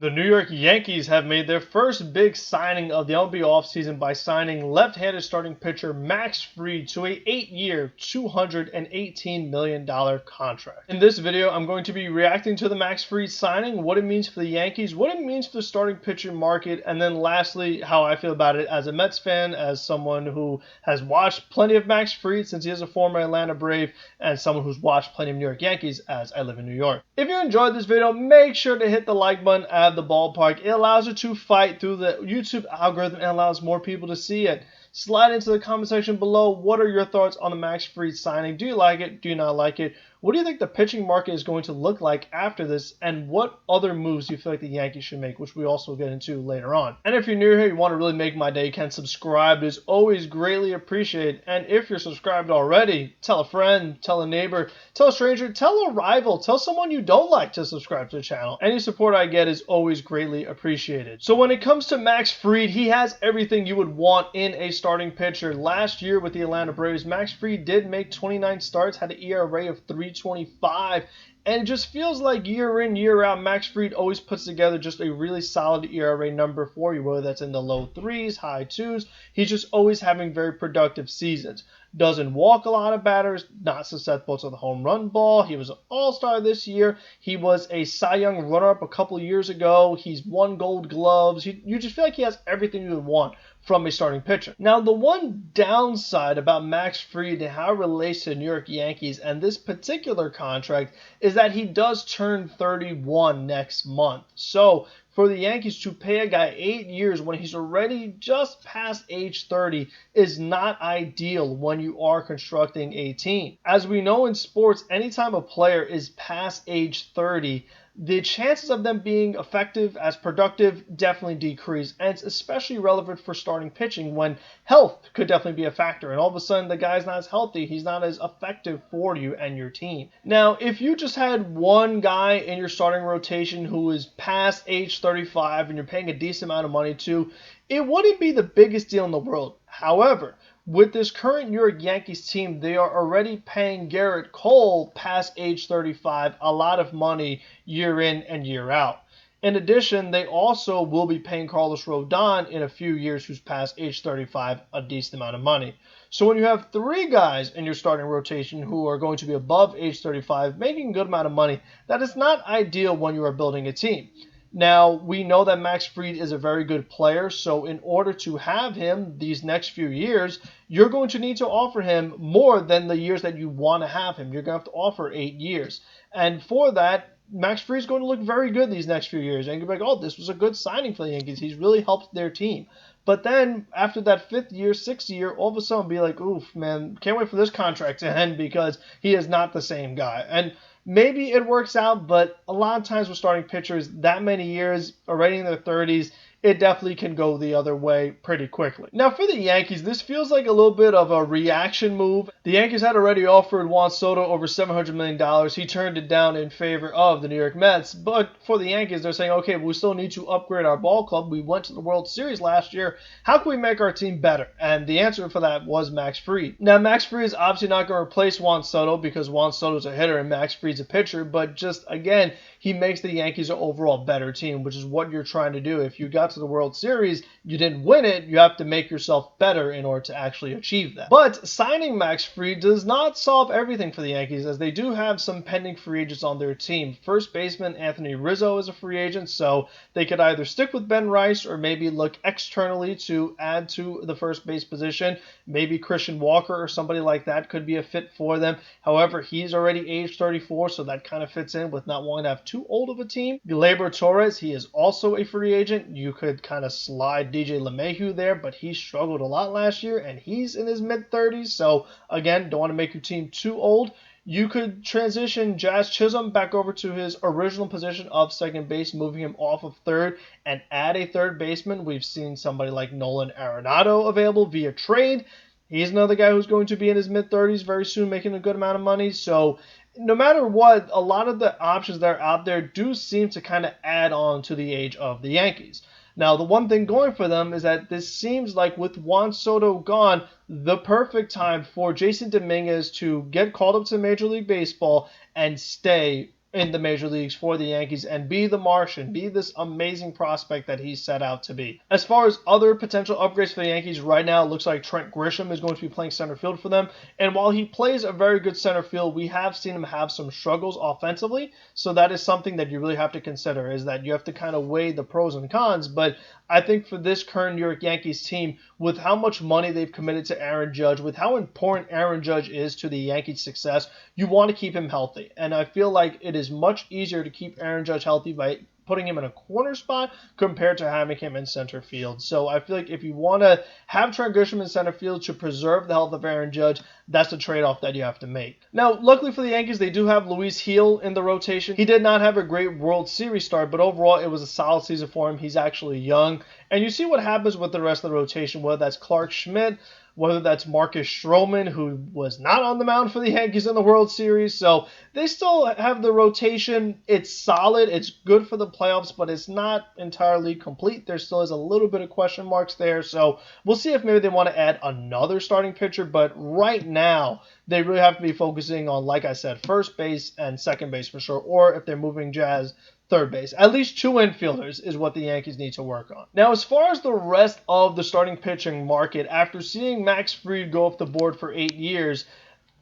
The New York Yankees have made their first big signing of the MLB offseason by signing left-handed starting pitcher Max Fried to a 8-year, $218 million contract. In this video, I'm going to be reacting to the Max Fried signing, what it means for the Yankees, what it means for the starting pitcher market, and then lastly, how I feel about it as a Mets fan, as someone who has watched plenty of Max Fried since he is a former Atlanta Brave, and someone who's watched plenty of New York Yankees as I live in New York. If you enjoyed this video, make sure to hit the like button at the ballpark. It allows you to fight through the YouTube algorithm and allows more people to see it. Slide into the comment section below. What are your thoughts on the Max Fried signing? Do you like it? Do you not like it? What do you think the pitching market is going to look like after this? And what other moves do you feel like the Yankees should make, which we also get into later on? And if you're new here, you want to really make my day, you can subscribe. It is always greatly appreciated. And if you're subscribed already, tell a friend, tell a neighbor, tell a stranger, tell a rival, tell someone you don't like to subscribe to the channel. Any support I get is always greatly appreciated. So when it comes to Max Fried, he has everything you would want in a starting pitcher. Last year with the Atlanta Braves, Max Fried did make 29 starts, had an ERA of 3.25, and it just feels like year in, year out, Max Fried always puts together just a really solid ERA number for you, whether that's in the low 3s, high 2s. He's just always having very productive seasons. Doesn't walk a lot of batters, not susceptible to the home run ball. He was an all-star this year. He was a Cy Young runner-up a couple of years ago. He's won Gold Gloves. You just feel like he has everything you would want from a starting pitcher. Now, the one downside about Max Fried and how it relates to the New York Yankees and this particular contract is that he does turn 31 next month. So for the Yankees to pay a guy 8 years when he's already just past age 30 is not ideal when you are constructing a team. As we know in sports, anytime a player is past age 30, the chances of them being effective as productive definitely decrease, and it's especially relevant for starting pitching when health could definitely be a factor, and all of a sudden the guy's not as healthy, he's not as effective for you and your team. Now, if you just had one guy in your starting rotation who is past age 35 and you're paying a decent amount of money to, it wouldn't be the biggest deal in the world. However, with this current New York Yankees team, they are already paying Garrett Cole past age 35 a lot of money year in and year out. In addition, they also will be paying Carlos Rodon in a few years who's past age 35 a decent amount of money. So when you have three guys in your starting rotation who are going to be above age 35 making a good amount of money, that is not ideal when you are building a team. Now, we know that Max Fried is a very good player, so in order to have him these next few years, you're going to need to offer him more than the years that you want to have him. You're going to have to offer 8 years. And for that, Max Fried is going to look very good these next few years. And you're like, oh, this was a good signing for the Yankees. He's really helped their team. But then after that 5th year, 6th year, all of a sudden be like, oof, man, can't wait for this contract to end because he is not the same guy. And maybe it works out, but a lot of times with starting pitchers, that many years, already in their 30s, it definitely can go the other way pretty quickly. Now, for the Yankees, this feels like a little bit of a reaction move. The Yankees had already offered Juan Soto over $700 million. He turned it down in favor of the New York Mets. But for the Yankees, they're saying, okay, we still need to upgrade our ball club. We went to the World Series last year. How can we make our team better? And the answer for that was Max Fried. Now, Max Fried is obviously not going to replace Juan Soto because Juan Soto's a hitter and Max Fried's a pitcher. But just, again, he makes the Yankees an overall better team, which is what you're trying to do. If you got to the World Series, you didn't win it, you have to make yourself better in order to actually achieve that. But signing Max Fried does not solve everything for the Yankees, as they do have some pending free agents on their team. First baseman Anthony Rizzo is a free agent, so they could either stick with Ben Rice or maybe look externally to add to the first base position. Maybe Christian Walker or somebody like that could be a fit for them. However, he's already age 34, so that kind of fits in with not wanting to have too old of a team. Gleyber Torres, he is also a free agent. You could kind of slide DJ LeMahieu there, but he struggled a lot last year, and he's in his mid-30s, so again, don't want to make your team too old. You could transition Jazz Chisholm back over to his original position of second base, moving him off of third, and add a third baseman. We've seen somebody like Nolan Arenado available via trade. He's another guy who's going to be in his mid-30s very soon, making a good amount of money. So no matter what, a lot of the options that are out there do seem to kind of add on to the age of the Yankees. Now, the one thing going for them is that this seems like with Juan Soto gone, the perfect time for Jason Dominguez to get called up to Major League Baseball and stay in the major leagues for the Yankees and be the Martian, be this amazing prospect that he's set out to be. As far as other potential upgrades for the Yankees, right now it looks like Trent Grisham is going to be playing center field for them. And while he plays a very good center field, we have seen him have some struggles offensively. So that is something that you really have to consider, is that you have to kind of weigh the pros and cons. But I think for this current New York Yankees team, with how much money they've committed to Aaron Judge, with how important Aaron Judge is to the Yankees' success, you want to keep him healthy. And I feel like it is much easier to keep Aaron Judge healthy by putting him in a corner spot compared to having him in center field. So I feel like if you want to have Trent Grisham in center field to preserve the health of Aaron Judge, that's a trade-off that you have to make. Now, luckily for the Yankees, they do have Luis Gil in the rotation. He did not have a great World Series start, but overall it was a solid season for him. He's actually young. And you see what happens with the rest of the rotation, whether that's Clark Schmidt, whether that's Marcus Stroman, who was not on the mound for the Yankees in the World Series. So they still have the rotation. It's solid. It's good for the playoffs, but it's not entirely complete. There still is a little bit of question marks there. So we'll see if maybe they want to add another starting pitcher. But right now, they really have to be focusing on, like I said, first base and second base for sure. Or if they're moving Jazz, third base. At least 2 infielders is what the Yankees need to work on. Now, as far as the rest of the starting pitching market, after seeing Max Fried go off the board for 8 years,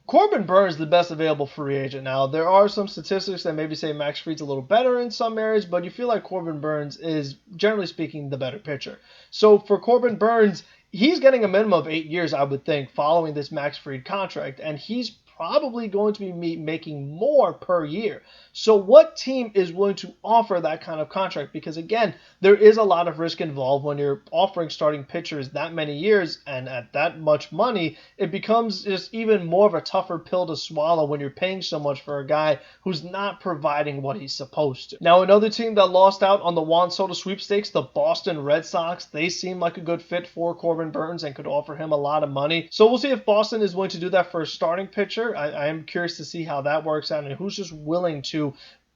Corbin Burns is the best available free agent now. There are some statistics that maybe say Max Fried's a little better in some areas, but you feel like Corbin Burns is, generally speaking, the better pitcher. So for Corbin Burns, he's getting a minimum of 8 years, I would think, following this Max Fried contract, and he's probably going to be making more per year. So what team is willing to offer that kind of contract? Because again, there is a lot of risk involved when you're offering starting pitchers that many years and at that much money. It becomes just even more of a tougher pill to swallow when you're paying so much for a guy who's not providing what he's supposed to. Now, another team that lost out on the Juan Soto sweepstakes, the Boston Red Sox, they seem like a good fit for Corbin Burns and could offer him a lot of money. So we'll see if Boston is willing to do that for a starting pitcher. I am curious to see how that works out and who's just willing to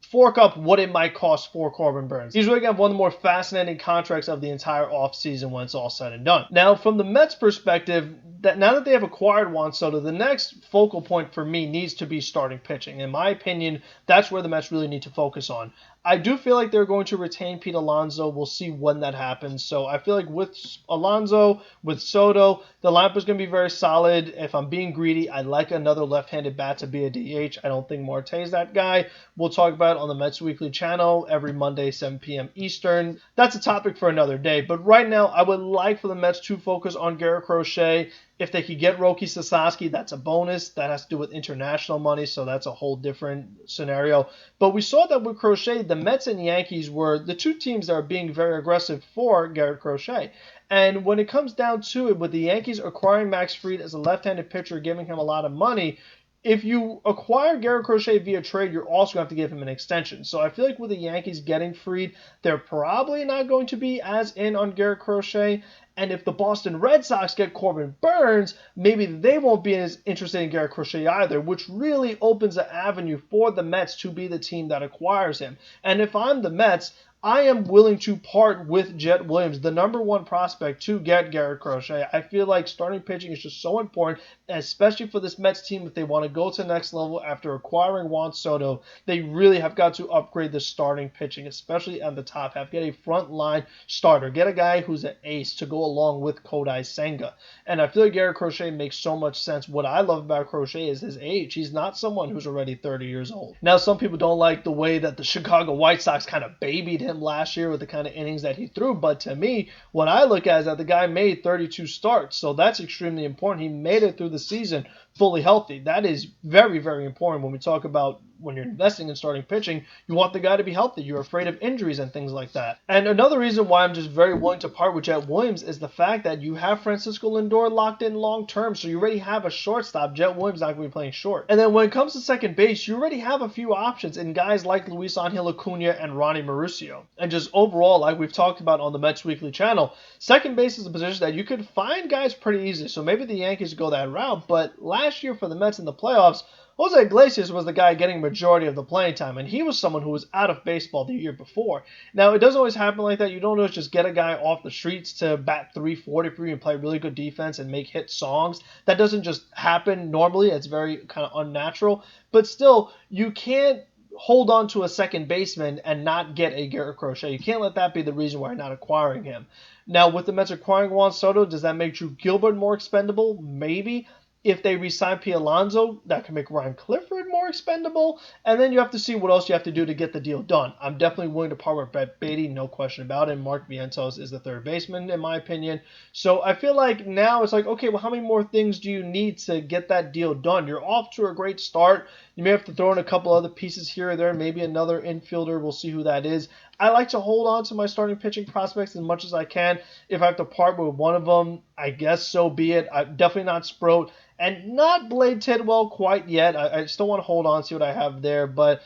fork up what it might cost for Corbin Burns. He's really got one of the more fascinating contracts of the entire offseason when it's all said and done. Now, from the Mets' perspective, that now that they have acquired Juan Soto, the next focal point for me needs to be starting pitching. In my opinion, that's where the Mets really need to focus on. I do feel like they're going to retain Pete Alonso. We'll see when that happens. So I feel like with Alonso, with Soto, the lineup is going to be very solid. If I'm being greedy, I'd like another left-handed bat to be a DH. I don't think Marte's that guy. We'll talk about it on the Mets Weekly channel every Monday, 7 p.m. Eastern. That's a topic for another day. But right now, I would like for the Mets to focus on Garrett Crochet. If they could get Roki Sasaki, that's a bonus. That has to do with international money, so that's a whole different scenario. But we saw that with Crochet, the Mets and Yankees were the two teams that are being very aggressive for Garrett Crochet. And when it comes down to it, with the Yankees acquiring Max Fried as a left-handed pitcher, giving him a lot of money, if you acquire Garrett Crochet via trade, you're also going to have to give him an extension. So I feel like with the Yankees getting Fried, they're probably not going to be as in on Garrett Crochet. And if the Boston Red Sox get Corbin Burns, maybe they won't be as interested in Garrett Crochet either, which really opens an avenue for the Mets to be the team that acquires him. And if I'm the Mets, I am willing to part with Jet Williams, the number one prospect, to get Garrett Crochet. I feel like starting pitching is just so important, especially for this Mets team. If they want to go to the next level after acquiring Juan Soto, they really have got to upgrade the starting pitching, especially at the top half. Get a front-line starter. Get a guy who's an ace to go along with Kodai Senga. And I feel like Garrett Crochet makes so much sense. What I love about Crochet is his age. He's not someone who's already 30 years old. Now, some people don't like the way that the Chicago White Sox kind of babied him last year with the kind of innings that he threw, but to me, what I look at is that the guy made 32 starts, so that's extremely important. He made it through the season fully healthy. That is very, very important when we talk about when you're investing in starting pitching. You want the guy to be healthy. You're afraid of injuries and things like that. And another reason why I'm just very willing to part with Jet Williams is the fact that you have Francisco Lindor locked in long term, so you already have a shortstop. Jet Williams not going to be playing short. And then when it comes to second base, you already have a few options in guys like Luis Angel Acuna and Ronnie Mauricio. And just overall, like we've talked about on the Mets Weekly channel, second base is a position that you could find guys pretty easily. So maybe the Yankees go that route, but last year for the Mets in the playoffs, Jose Iglesias was the guy getting majority of the playing time, and he was someone who was out of baseball the year before. Now, it doesn't always happen like that. You don't always just get a guy off the streets to bat 340 for you and play really good defense and make hit songs. That doesn't just happen normally. It's very kind of unnatural. But still, you can't hold on to a second baseman and not get a Garrett Crochet. You can't let that be the reason why you're not acquiring him. Now, with the Mets acquiring Juan Soto, does that make Drew Gilbert more expendable? Maybe. If they re-sign P. Alonso, that can make Ryan Clifford more expendable. And then you have to see what else you have to do to get the deal done. I'm definitely willing to part with Brett Beatty, no question about it. Mark Vientos is the third baseman, in my opinion. So I feel like now it's like, okay, well, how many more things do you need to get that deal done? You're off to a great start. You may have to throw in a couple other pieces here or there, maybe another infielder. We'll see who that is. I like to hold on to my starting pitching prospects as much as I can. If I have to part with one of them, I guess so be it. I'm definitely not Sproat and not Blade Tidwell quite yet. I still want to hold on, see what I have there, but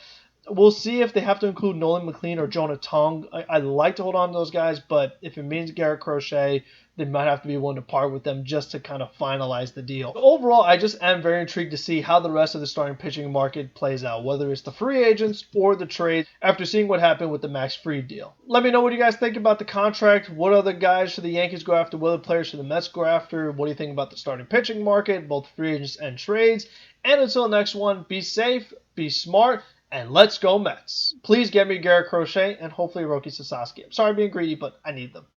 we'll see if they have to include Nolan McLean or Jonah Tong. I like to hold on to those guys, but if it means Garrett Crochet, they might have to be willing to part with them just to kind of finalize the deal. But overall, I just am very intrigued to see how the rest of the starting pitching market plays out, whether it's the free agents or the trades, after seeing what happened with the Max Fried deal. Let me know what you guys think about the contract. What other guys should the Yankees go after? What other players should the Mets go after? What do you think about the starting pitching market, both free agents and trades? And until the next one, be safe, be smart, and let's go Mets. Please get me Garrett Crochet and hopefully Roki Sasaki. I'm sorry being greedy, but I need them.